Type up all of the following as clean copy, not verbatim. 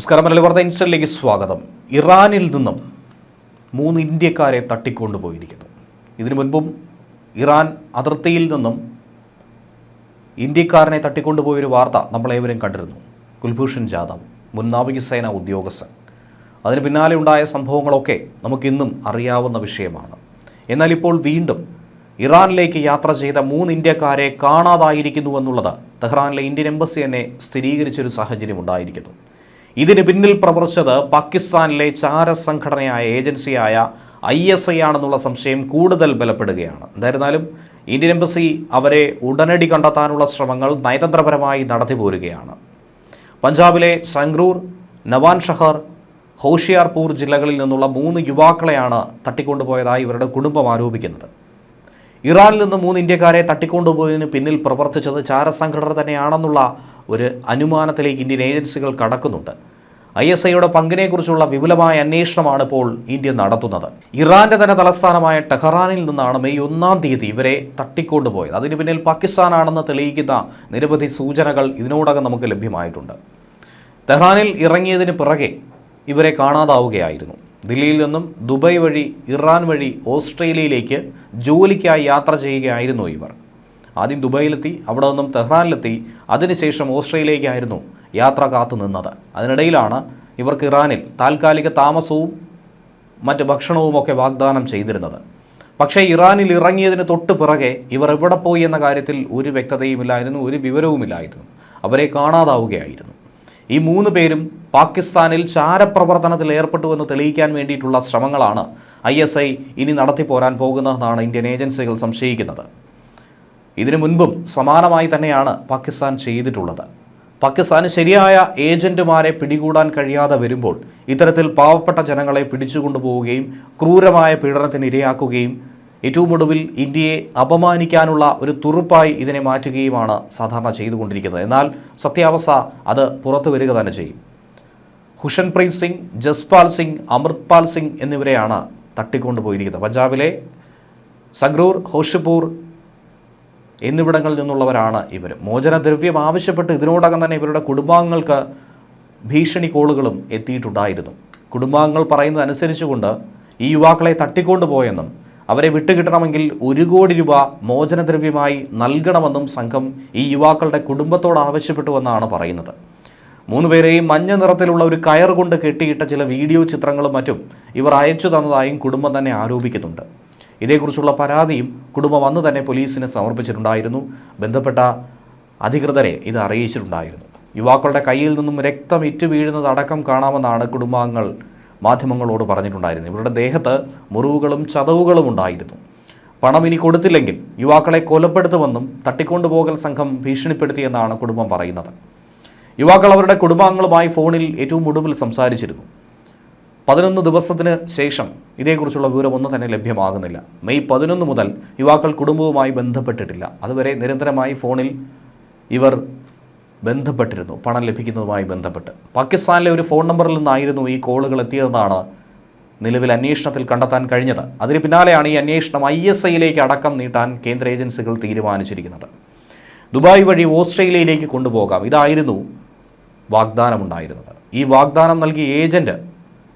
നമസ്കാരം. മലയാളി വാർത്ത ഇൻസ്റ്റന്റിലേക്ക് സ്വാഗതം. ഇറാനിൽ നിന്നും 3 ഇന്ത്യക്കാരെ തട്ടിക്കൊണ്ടുപോയിരിക്കുന്നു. ഇതിനു മുൻപും ഇറാൻ അതിർത്തിയിൽ നിന്നും ഇന്ത്യക്കാരനെ തട്ടിക്കൊണ്ടുപോയൊരു വാർത്ത നമ്മളേവരും കണ്ടിരുന്നു. കുൽഭൂഷൺ ജാദവ്, മുൻ നാവികസേന ഉദ്യോഗസ്ഥൻ. അതിന് പിന്നാലെ ഉണ്ടായ സംഭവങ്ങളൊക്കെ നമുക്കിന്നും അറിയാവുന്ന വിഷയമാണ്. എന്നാൽ ഇപ്പോൾ വീണ്ടും ഇറാനിലേക്ക് യാത്ര ചെയ്ത 3 ഇന്ത്യക്കാരെ കാണാതായിരിക്കുന്നുവെന്നുള്ളത് തെഹ്റാനിലെ ഇന്ത്യൻ എംബസി തന്നെ സ്ഥിരീകരിച്ചൊരു സാഹചര്യം ഉണ്ടായിരിക്കുന്നു. ഇതിന് പിന്നിൽ പ്രവർത്തിച്ചത് പാകിസ്ഥാനിലെ ചാരസംഘടനയായ ഏജൻസിയായ ISI ആണെന്നുള്ള സംശയം കൂടുതൽ ബലപ്പെടുകയാണ്. എന്തായിരുന്നാലും ഇന്ത്യൻ എംബസി അവരെ ഉടനടി കണ്ടെത്താനുള്ള ശ്രമങ്ങൾ നയതന്ത്രപരമായി നടത്തിപ്പോരുകയാണ്. പഞ്ചാബിലെ സംഗ്രൂർ, നവാൻ ഷഹർ, ഹോഷിയാർപൂർ ജില്ലകളിൽ നിന്നുള്ള 3 യുവാക്കളെയാണ് തട്ടിക്കൊണ്ടുപോയതായി ഇവരുടെ കുടുംബം ആരോപിക്കുന്നത്. ഇറാനിൽ നിന്ന് 3 ഇന്ത്യക്കാരെ തട്ടിക്കൊണ്ടുപോയതിന് പിന്നിൽ പ്രവർത്തിച്ചത് ചാരസംഘടന തന്നെയാണെന്നുള്ള ഒരു അനുമാനത്തിലേക്ക് ഇന്ത്യൻ ഏജൻസികൾ കടക്കുന്നുണ്ട്. ISIയുടെ പങ്കിനെക്കുറിച്ചുള്ള വിപുലമായ അന്വേഷണമാണ് ഇപ്പോൾ ഇന്ത്യ നടത്തുന്നത്. ഇറാന്റെ തന്നെ തലസ്ഥാനമായ ടെഹ്റാനിൽ നിന്നാണ് മെയ് 1-ാം തീയതി ഇവരെ തട്ടിക്കൊണ്ടുപോയത്. അതിന് പിന്നിൽ പാകിസ്ഥാനാണെന്ന് തെളിയിക്കുന്ന നിരവധി സൂചനകൾ ഇതിനോടകം നമുക്ക് ലഭ്യമായിട്ടുണ്ട്. ടെഹ്റാനിൽ ഇറങ്ങിയതിന് പിറകെ ഇവരെ കാണാതാവുകയായിരുന്നു. ദില്ലിയിൽ നിന്നും ദുബായ് വഴി ഇറാൻ വഴി ഓസ്ട്രേലിയയിലേക്ക് ജോലിക്കായി യാത്ര ചെയ്യുകയായിരുന്നു ഇവർ. ആദ്യം ദുബായിലെത്തി, അവിടെ നിന്നും തെഹ്റാനിലെത്തി, അതിനുശേഷം ഓസ്ട്രേലിയയിലേക്കായിരുന്നു യാത്ര കാത്തു നിന്നത്. അതിനിടയിലാണ് ഇവർക്ക് ഇറാനിൽ താൽക്കാലിക താമസവും മറ്റ് ഭക്ഷണവുമൊക്കെ വാഗ്ദാനം ചെയ്തിരുന്നത്. പക്ഷേ ഇറാനിൽ ഇറങ്ങിയതിന് തൊട്ട് പിറകെ ഇവർ എവിടെ പോയി എന്ന കാര്യത്തിൽ ഒരു വ്യക്തതയുമില്ലായിരുന്നു, ഒരു വിവരവുമില്ലായിരുന്നു. അവരെ കാണാതാവുകയായിരുന്നു. ഈ 3 പേരും പാകിസ്ഥാനിൽ ചാരപ്രവർത്തനത്തിൽ ഏർപ്പെട്ടുവെന്ന് തെളിയിക്കാൻ വേണ്ടിയിട്ടുള്ള ശ്രമങ്ങളാണ് ISI ഇനി നടത്തിപ്പോരാൻ പോകുന്നതെന്നാണ് ഇന്ത്യൻ ഏജൻസികൾ സംശയിക്കുന്നത്. ഇതിനു മുൻപും സമാനമായി തന്നെയാണ് പാകിസ്ഥാൻ ചെയ്തിട്ടുള്ളത്. പാകിസ്ഥാന് ശരിയായ ഏജന്റുമാരെ പിടികൂടാൻ കഴിയാതെ വരുമ്പോൾ ഇത്തരത്തിൽ പാവപ്പെട്ട ജനങ്ങളെ പിടിച്ചുകൊണ്ടുപോവുകയും ക്രൂരമായ പീഡനത്തിന് ഇരയാക്കുകയും ഏറ്റവും ഒടുവിൽ ഇന്ത്യയെ അപമാനിക്കാനുള്ള ഒരു തുറുപ്പായി ഇതിനെ മാറ്റുകയുമാണ് സാധാരണ ചെയ്തുകൊണ്ടിരിക്കുന്നത്. എന്നാൽ സത്യാവസ്ഥ അത് പുറത്തു വരിക തന്നെ ചെയ്യും. ഹുഷൻപ്രീത് സിംഗ്, ജസ്പാൽ സിംഗ്, അമൃത്പാൽ സിംഗ് എന്നിവരെയാണ് തട്ടിക്കൊണ്ടുപോയിരിക്കുന്നത്. പഞ്ചാബിലെ സംഗ്രൂർ, ഹോഷിപൂർ എന്നിവിടങ്ങളിൽ നിന്നുള്ളവരാണ് ഇവർ. മോചനദ്രവ്യം ആവശ്യപ്പെട്ട് ഇതിനോടകം തന്നെ ഇവരുടെ കുടുംബാംഗങ്ങൾക്ക് ഭീഷണി കോളുകളും എത്തിയിട്ടുണ്ടായിരുന്നു. കുടുംബാംഗങ്ങൾ പറയുന്നത് അനുസരിച്ചുകൊണ്ട് ഈ യുവാക്കളെ തട്ടിക്കൊണ്ടുപോയെന്നും അവരെ വിട്ടുകിട്ടണമെങ്കിൽ 1 കോടി രൂപ മോചനദ്രവ്യമായി നൽകണമെന്നും സംഘം ഈ യുവാക്കളുടെ കുടുംബത്തോട് ആവശ്യപ്പെട്ടുവെന്നാണ് പറയുന്നത്. 3 പേരെയും മഞ്ഞ നിറത്തിലുള്ള ഒരു കയർ കൊണ്ട് കെട്ടിയിട്ട ചില വീഡിയോ ചിത്രങ്ങളും മറ്റും ഇവർ അയച്ചു തന്നതായും കുടുംബം തന്നെ ആരോപിക്കുന്നുണ്ട്. ഇതേക്കുറിച്ചുള്ള പരാതിയും കുടുംബം അന്ന് തന്നെ പോലീസിന് സമർപ്പിച്ചിട്ടുണ്ടായിരുന്നു. ബന്ധപ്പെട്ട അധികൃതരെ ഇത് അറിയിച്ചിട്ടുണ്ടായിരുന്നു. യുവാക്കളുടെ കയ്യിൽ നിന്നും രക്തം ഇറ്റു വീഴുന്നതടക്കം കാണാമെന്നാണ് കുടുംബാംഗങ്ങൾ മാധ്യമങ്ങളോട് പറഞ്ഞിട്ടുണ്ടായിരുന്നു. ഇവരുടെ ദേഹത്ത് മുറിവുകളും ചതവുകളും ഉണ്ടായിരുന്നു. പണം ഇനി കൊടുത്തില്ലെങ്കിൽ യുവാക്കളെ കൊലപ്പെടുത്തുമെന്നും തട്ടിക്കൊണ്ടുപോകൽ സംഘം ഭീഷണിപ്പെടുത്തിയെന്നാണ് കുടുംബം പറയുന്നത്. യുവാക്കൾ അവരുടെ കുടുംബാംഗങ്ങളുമായി ഫോണിൽ ഏറ്റവും ഒടുവിൽ സംസാരിച്ചിരുന്നു. 11 ദിവസത്തിന് ശേഷം ഇതേക്കുറിച്ചുള്ള വിവരമൊന്നും തന്നെ ലഭ്യമാകുന്നില്ല. മെയ് 11 മുതൽ യുവാക്കൾ കുടുംബവുമായി ബന്ധപ്പെട്ടിട്ടില്ല. അതുവരെ നിരന്തരമായി ഫോണിൽ ഇവർ ബന്ധപ്പെട്ടിരുന്നു, പണം ലഭിക്കുന്നതുമായി ബന്ധപ്പെട്ട്. പാകിസ്ഥാനിലെ ഒരു ഫോൺ നമ്പറിൽ നിന്നായിരുന്നു ഈ കോളുകൾ എത്തിയതെന്നാണ് നിലവിൽ അന്വേഷണത്തിൽ കണ്ടെത്താൻ കഴിഞ്ഞത്. അതിന് പിന്നാലെയാണ് ഈ അന്വേഷണം ISIയിലേക്ക് അടക്കം നീട്ടാൻ കേന്ദ്ര ഏജൻസികൾ തീരുമാനിച്ചിരിക്കുന്നത്. ദുബായ് വഴി ഓസ്ട്രേലിയയിലേക്ക് കൊണ്ടുപോകാം, ഇതായിരുന്നു വാഗ്ദാനമുണ്ടായിരുന്നത്. ഈ വാഗ്ദാനം നൽകിയ ഏജന്റ്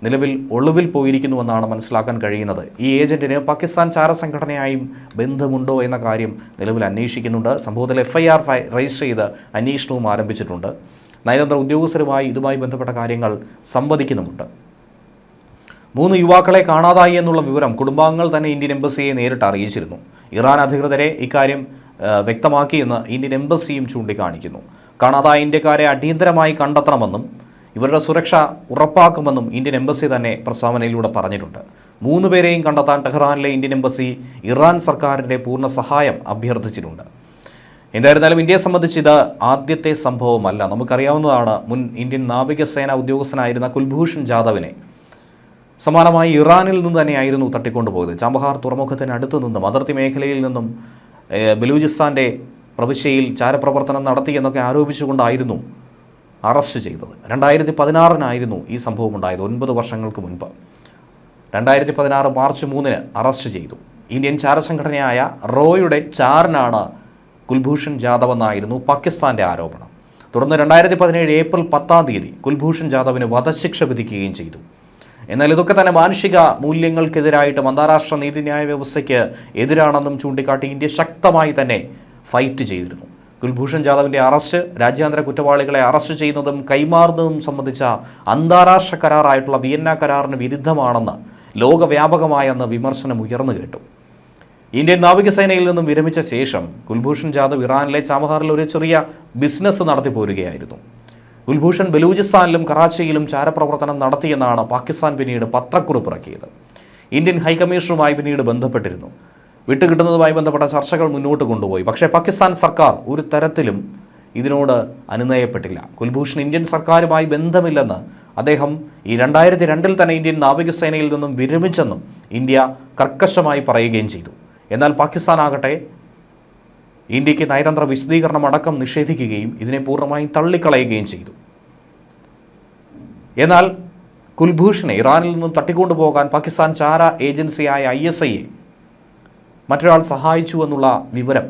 നിലവിൽ ഒളിവിൽ പോയിരിക്കുന്നുവെന്നാണ് മനസ്സിലാക്കാൻ കഴിയുന്നത്. ഈ ഏജന്റിന് പാകിസ്ഥാൻ ചാരസംഘടനയായും ബന്ധമുണ്ടോ എന്ന കാര്യം നിലവിൽ അന്വേഷിക്കുന്നുണ്ട്. സംഭവത്തിൽ FIR രജിസ്റ്റർ ചെയ്ത് അന്വേഷണവും ആരംഭിച്ചിട്ടുണ്ട്. നയതന്ത്ര ഉദ്യോഗസ്ഥരുമായി ഇതുമായി ബന്ധപ്പെട്ട കാര്യങ്ങൾ സംവദിക്കുന്നുമുണ്ട്. 3 യുവാക്കളെ കാണാതായി എന്നുള്ള വിവരം കുടുംബാംഗങ്ങൾ തന്നെ ഇന്ത്യൻ എംബസിയെ നേരിട്ട് അറിയിച്ചിരുന്നു. ഇറാൻ അധികൃതരെ ഇക്കാര്യം വ്യക്തമാക്കിയെന്ന് ഇന്ത്യൻ എംബസിയും ചൂണ്ടിക്കാണിക്കുന്നു. കാണാതായ ഇന്ത്യക്കാരെ അടിയന്തരമായി കണ്ടെത്തണമെന്നും ഇവരുടെ സുരക്ഷ ഉറപ്പാക്കുമെന്നും ഇന്ത്യൻ എംബസി തന്നെ പ്രസ്താവനയിലൂടെ പറഞ്ഞിട്ടുണ്ട്. 3 പേരെയും കണ്ടെത്താൻ ടെഹ്റാനിലെ ഇന്ത്യൻ എംബസി ഇറാൻ സർക്കാരിൻ്റെ പൂർണ്ണ സഹായം അഭ്യർത്ഥിച്ചിട്ടുണ്ട്. എന്തായിരുന്നാലും ഇന്ത്യയെ സംബന്ധിച്ച് ഇത് ആദ്യത്തെ സംഭവമല്ല. നമുക്കറിയാവുന്നതാണ്, മുൻ ഇന്ത്യൻ നാവികസേന ഉദ്യോഗസ്ഥനായിരുന്ന കുൽഭൂഷൺ ജാദവിനെ സമാനമായി ഇറാനിൽ നിന്ന് തന്നെയായിരുന്നു തട്ടിക്കൊണ്ടുപോയത്. ചാബഹാർ തുറമുഖത്തിനടുത്ത് നിന്നും അതിർത്തി മേഖലയിൽ നിന്നും ബലൂചിസ്ഥാൻ്റെ പ്രവിശ്യയിൽ ചാരപ്രവർത്തനം നടത്തിയെന്നൊക്കെ ആരോപിച്ചുകൊണ്ടായിരുന്നു അറസ്റ്റ് ചെയ്തത്. 2016 ഈ സംഭവം ഉണ്ടായത്, 9 വർഷങ്ങൾക്ക് മുൻപ്. 2016 മാർച്ച് 3 അറസ്റ്റ് ചെയ്തു. ഇന്ത്യൻ ചാരസംഘടനയായ റോയുടെ ചാരനാണ് കുൽഭൂഷൺ ജാദവ് എന്നായിരുന്നു പാകിസ്ഥാൻ്റെ ആരോപണം. തുടർന്ന് 2017 ഏപ്രിൽ 10 കുൽഭൂഷൺ ജാദവിന് വധശിക്ഷ വിധിക്കുകയും ചെയ്തു. എന്നാൽ ഇതൊക്കെ തന്നെ മാനുഷിക മൂല്യങ്ങൾക്കെതിരായിട്ടും അന്താരാഷ്ട്ര നീതിന്യായ വ്യവസ്ഥയ്ക്ക് എതിരാണെന്നും ചൂണ്ടിക്കാട്ടി ഇന്ത്യ ശക്തമായി തന്നെ ഫൈറ്റ് ചെയ്തിരുന്നു. കുൽഭൂഷൺ ജാദവിൻ്റെ അറസ്റ്റ്, രാജ്യാന്തര കുറ്റവാളികളെ അറസ്റ്റ് ചെയ്യുന്നതും കൈമാറുന്നതും സംബന്ധിച്ച അന്താരാഷ്ട്ര കരാറായിട്ടുള്ള വിയന്ന കരാറിന് വിരുദ്ധമാണെന്ന് ലോകവ്യാപകമായ അന്ന് വിമർശനം ഉയർന്നു കേട്ടു. ഇന്ത്യൻ നാവികസേനയിൽ നിന്നും വിരമിച്ച ശേഷം കുൽഭൂഷൺ ജാദവ് ഇറാനിലെ ചാബഹാറിൽ ഒരു ചെറിയ ബിസിനസ് നടത്തി പോരുകയായിരുന്നു. കുൽഭൂഷൺ ബലൂചിസ്ഥാനിലും കറാച്ചിയിലും ചാരപ്രവർത്തനം നടത്തിയെന്നാണ് പാകിസ്ഥാൻ പിന്നീട് പത്രക്കുറിപ്പ് ഇറക്കിയത്. ഇന്ത്യൻ ഹൈക്കമ്മീഷണറുമായി പിന്നീട് ബന്ധപ്പെട്ടിരുന്നു. വിട്ടുകിട്ടുന്നതുമായി ബന്ധപ്പെട്ട ചർച്ചകൾ മുന്നോട്ട് കൊണ്ടുപോയി. പക്ഷേ പാകിസ്ഥാൻ സർക്കാർ ഒരു തരത്തിലും ഇതിനോട് അനുനയപ്പെട്ടില്ല. കുൽഭൂഷൺ ഇന്ത്യൻ സർക്കാരുമായി ബന്ധമില്ലെന്ന് അദ്ദേഹം ഈ 2002 തന്നെ ഇന്ത്യൻ നാവികസേനയിൽ നിന്നും വിരമിച്ചെന്നും ഇന്ത്യ കർക്കശമായി പറയുകയും ചെയ്തു. എന്നാൽ പാകിസ്ഥാൻ ആകട്ടെ ഇന്ത്യക്ക് നയതന്ത്ര വിശദീകരണം അടക്കം നിഷേധിക്കുകയും ഇതിനെ പൂർണ്ണമായും തള്ളിക്കളയുകയും ചെയ്തു. എന്നാൽ കുൽഭൂഷണെ ഇറാനിൽ നിന്നും തട്ടിക്കൊണ്ടുപോകാൻ പാകിസ്ഥാൻ ചാര ഏജൻസിയായ ISIയെ മറ്റൊരാൾ സഹായിച്ചു എന്നുള്ള വിവരം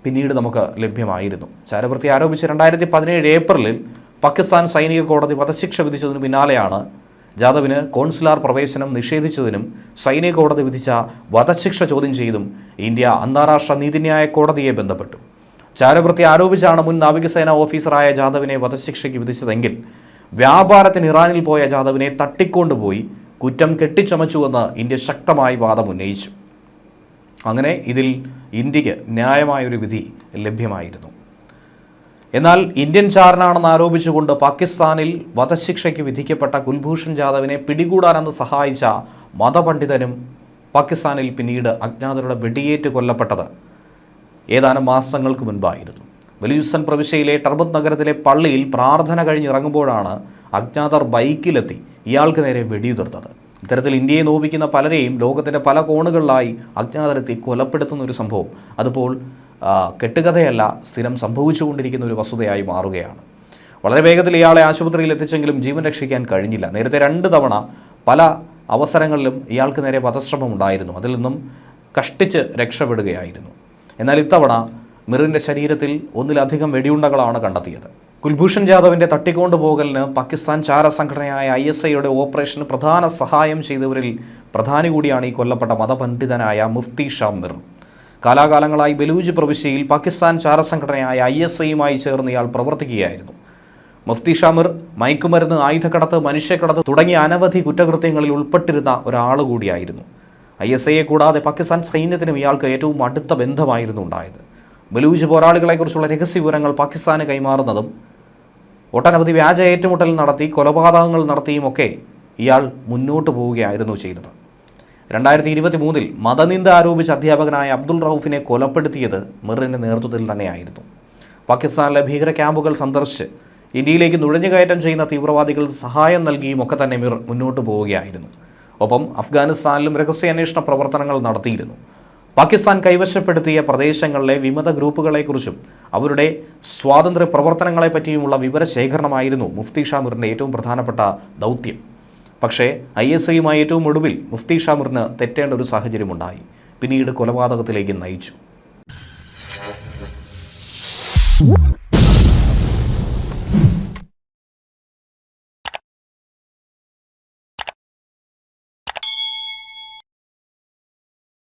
പിന്നീട് നമുക്ക് ലഭ്യമായിരുന്നു. ചാരവൃത്തി ആരോപിച്ച് 2017 ഏപ്രിലിൽ പാകിസ്ഥാൻ സൈനിക കോടതി വധശിക്ഷ വിധിച്ചതിന് പിന്നാലെയാണ് ജാദവിന് കോൺസുലാർ പ്രവേശനം നിഷേധിച്ചതിനും സൈനിക കോടതി വിധിച്ച വധശിക്ഷ ചോദ്യം ചെയ്തും ഇന്ത്യ അന്താരാഷ്ട്ര നീതിന്യായ കോടതിയെ ബന്ധപ്പെട്ടു. ചാരവൃത്തി ആരോപിച്ചാണ് മുൻ നാവികസേന ഓഫീസറായ ജാദവിനെ വധശിക്ഷയ്ക്ക് വിധിച്ചതെങ്കിൽ വ്യാപാരത്തിന് ഇറാനിൽ പോയ ജാദവിനെ തട്ടിക്കൊണ്ടുപോയി കുറ്റം കെട്ടിച്ചമച്ചുവെന്ന് ഇന്ത്യ ശക്തമായി വാദം ഉന്നയിച്ചു. അങ്ങനെ ഇതിൽ ഇന്ത്യക്ക് ന്യായമായൊരു വിധി ലഭ്യമായിരുന്നു. എന്നാൽ ഇന്ത്യൻ ചാരനാണെന്ന് ആരോപിച്ചുകൊണ്ട് പാകിസ്ഥാനിൽ വധശിക്ഷയ്ക്ക് വിധിക്കപ്പെട്ട കുൽഭൂഷൺ ജാദവിനെ പിടികൂടാനെന്ന് സഹായിച്ച മതപണ്ഡിതനും പാകിസ്ഥാനിൽ പിന്നീട് അജ്ഞാതരുടെ വെടിയേറ്റ് കൊല്ലപ്പെട്ടത് ഏതാനും മാസങ്ങൾക്ക് മുൻപായിരുന്നു. ബലൂചിസ്ഥാൻ പ്രവിശ്യയിലെ ടർബത്ത് നഗരത്തിലെ പള്ളിയിൽ പ്രാർത്ഥന കഴിഞ്ഞിറങ്ങുമ്പോഴാണ് അജ്ഞാതർ ബൈക്കിലെത്തി ഇയാൾക്ക് നേരെ വെടിയുതിർത്തത്. ഇത്തരത്തിൽ ഇന്ത്യയെ നോവിക്കുന്ന പലരെയും ലോകത്തിൻ്റെ പല കോണുകളിലായി അജ്ഞാതരെത്തി കൊലപ്പെടുത്തുന്ന ഒരു സംഭവം അതിപ്പോൾ കെട്ടുകഥയല്ല, സ്ഥിരം സംഭവിച്ചുകൊണ്ടിരിക്കുന്ന ഒരു വസ്തുതയായി മാറുകയാണ്. വളരെ വേഗത്തിൽ ഇയാളെ ആശുപത്രിയിൽ എത്തിച്ചെങ്കിലും ജീവൻ രക്ഷിക്കാൻ കഴിഞ്ഞില്ല. നേരത്തെ 2 തവണ പല അവസരങ്ങളിലും ഇയാൾക്ക് നേരെ വധശ്രമം ഉണ്ടായിരുന്നു. അതിൽ നിന്നും കഷ്ടിച്ച് രക്ഷപ്പെടുകയായിരുന്നു. എന്നാൽ ഇത്തവണ മിറിൻ്റെ ശരീരത്തിൽ 1-ലധികം വെടിയുണ്ടകളാണ് കണ്ടെത്തിയത്. കുൽഭൂഷൺ ജാദവിൻ്റെ തട്ടിക്കൊണ്ടുപോകലിന് പാകിസ്ഥാൻ ചാര സംഘടനയായ ISIയുടെ ഓപ്പറേഷന് പ്രധാന സഹായം ചെയ്തവരിൽ പ്രധാനി കൂടിയാണ് ഈ കൊല്ലപ്പെട്ട മതപണ്ഡിതനായ മുഫ്തി ഷാ മിർ. കാലാകാലങ്ങളായി ബലൂജ് പ്രവിശ്യയിൽ പാകിസ്ഥാൻ ചാരസംഘടനയായ ISIയുമായി ചേർന്ന് ഇയാൾ പ്രവർത്തിക്കുകയായിരുന്നു. മുഫ്തി ഷാ മിർ മയക്കുമരുന്ന്, ആയുധക്കടത്ത്, മനുഷ്യക്കടത്ത് തുടങ്ങിയ അനവധി കുറ്റകൃത്യങ്ങളിൽ ഉൾപ്പെട്ടിരുന്ന ഒരാൾ കൂടിയായിരുന്നു. ISIയെ കൂടാതെ പാകിസ്ഥാൻ സൈന്യത്തിനും ഇയാൾക്ക് ഏറ്റവും അടുത്ത ബന്ധമായിരുന്നു ഉണ്ടായത്. ബലൂജ് പോരാളികളെക്കുറിച്ചുള്ള രഹസ്യ വിവരങ്ങൾ പാകിസ്ഥാന് കൈമാറുന്നതും ഒട്ടനവധി വ്യാജ ഏറ്റുമുട്ടൽ നടത്തി കൊലപാതകങ്ങൾ നടത്തിയുമൊക്കെ ഇയാൾ മുന്നോട്ട് പോവുകയായിരുന്നു ചെയ്തത്. 2023 മതനിന്ദ ആരോപിച്ച അധ്യാപകനായ അബ്ദുൾ റൌഫിനെ കൊലപ്പെടുത്തിയത് മിറിൻ്റെ നേതൃത്വത്തിൽ തന്നെയായിരുന്നു. പാകിസ്ഥാനിലെ ഭീകര ക്യാമ്പുകൾ സന്ദർശിച്ച് ഇന്ത്യയിലേക്ക് നുഴഞ്ഞുകയറ്റം ചെയ്യുന്ന തീവ്രവാദികൾ സഹായം നൽകിയും ഒക്കെ തന്നെ മിർ മുന്നോട്ട് പോവുകയായിരുന്നു. ഒപ്പം അഫ്ഗാനിസ്ഥാനിലും രഹസ്യാന്വേഷണ പ്രവർത്തനങ്ങൾ നടത്തിയിരുന്നു. പാകിസ്ഥാൻ കൈവശപ്പെടുത്തിയ പ്രദേശങ്ങളിലെ വിമത ഗ്രൂപ്പുകളെക്കുറിച്ചും അവരുടെ സ്വാതന്ത്ര്യ പ്രവർത്തനങ്ങളെപ്പറ്റിയുമുള്ള വിവരശേഖരണമായിരുന്നു മുഫ്തി ഷാ മിറിൻ്റെ ഏറ്റവും പ്രധാനപ്പെട്ട ദൗത്യം. പക്ഷേ ISIയുമായി ഏറ്റവും ഒടുവിൽ മുഫ്തി ഷാ മിറിന് തെറ്റേണ്ട ഒരു സാഹചര്യമുണ്ടായി. പിന്നീട് കൊലപാതകത്തിലേക്ക് നയിച്ചു.